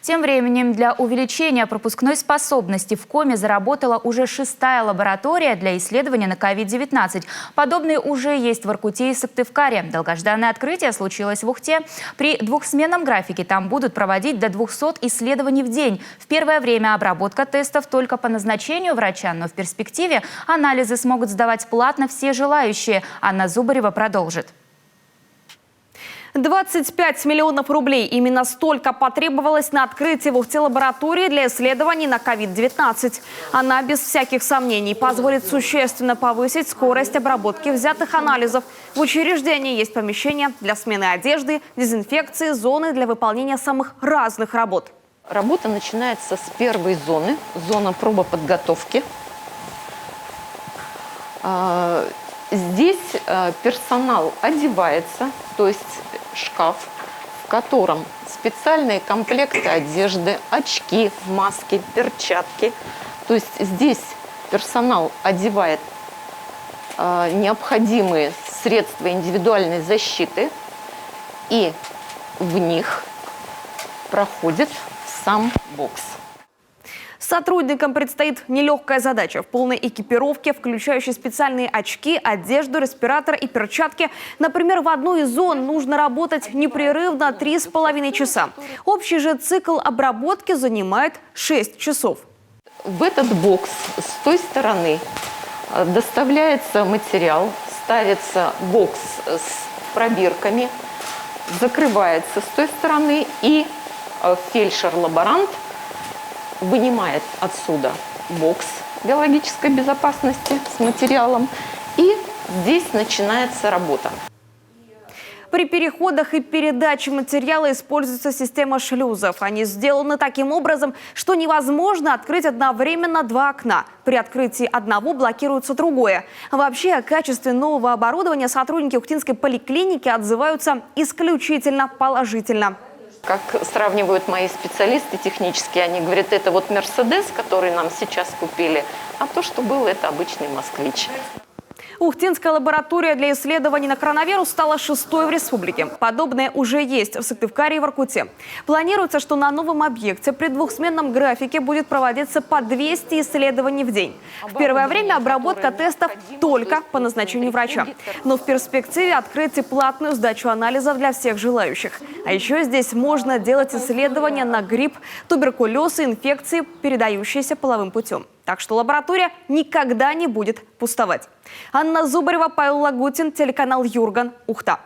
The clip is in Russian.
Тем временем для увеличения пропускной способности в Коми заработала уже 6-я лаборатория для исследования на COVID-19. Подобные уже есть в Воркуте и Сыктывкаре. Долгожданное открытие случилось в Ухте. При двухсменном графике там будут проводить до 200 исследований в день. В первое время обработка тестов только по назначению врача, но в перспективе анализы смогут сдавать платно все желающие. Анна Зубарева продолжит. 25 миллионов рублей. Именно столько потребовалось на открытие в Ухте лаборатории для исследований на COVID-19. Она без всяких сомнений позволит существенно повысить скорость обработки взятых анализов. В учреждении есть помещения для смены одежды, дезинфекции, зоны для выполнения самых разных работ. Работа начинается с первой зоны, зона пробоподготовки. Здесь персонал одевается, то есть шкаф, в котором специальные комплекты одежды, очки, маски, перчатки. То есть здесь персонал одевает необходимые средства индивидуальной защиты, и в них проходит сам бокс. Сотрудникам предстоит нелегкая задача в полной экипировке, включающей специальные очки, одежду, респиратор и перчатки. Например, в одной из зон нужно работать непрерывно 3,5 часа. Общий же цикл обработки занимает 6 часов. В этот бокс с той стороны доставляется материал, ставится бокс с пробирками, закрывается с той стороны, и фельдшер-лаборант вынимает отсюда бокс биологической безопасности с материалом, и здесь начинается работа. При переходах и передаче материала используется система шлюзов. Они сделаны таким образом, что невозможно открыть одновременно 2 окна. При открытии одного блокируется другое. Вообще, о качестве нового оборудования сотрудники Ухтинской поликлиники отзываются исключительно положительно. Как сравнивают мои специалисты технические, они говорят, это вот Мерседес, который нам сейчас купили, а то, что было, это обычный москвич. Ухтинская лаборатория для исследований на коронавирус стала 6-й в республике. Подобное уже есть в Сыктывкаре и Воркуте. Планируется, что на новом объекте при двухсменном графике будет проводиться по 200 исследований в день. В первое время обработка тестов только по назначению врача. Но в перспективе открыть и платную сдачу анализов для всех желающих. А еще здесь можно делать исследования на грипп, туберкулез и инфекции, передающиеся половым путем. Так что лаборатория никогда не будет пустовать. Анна Зубарева, Павел Лагутин, телеканал Юрган, Ухта.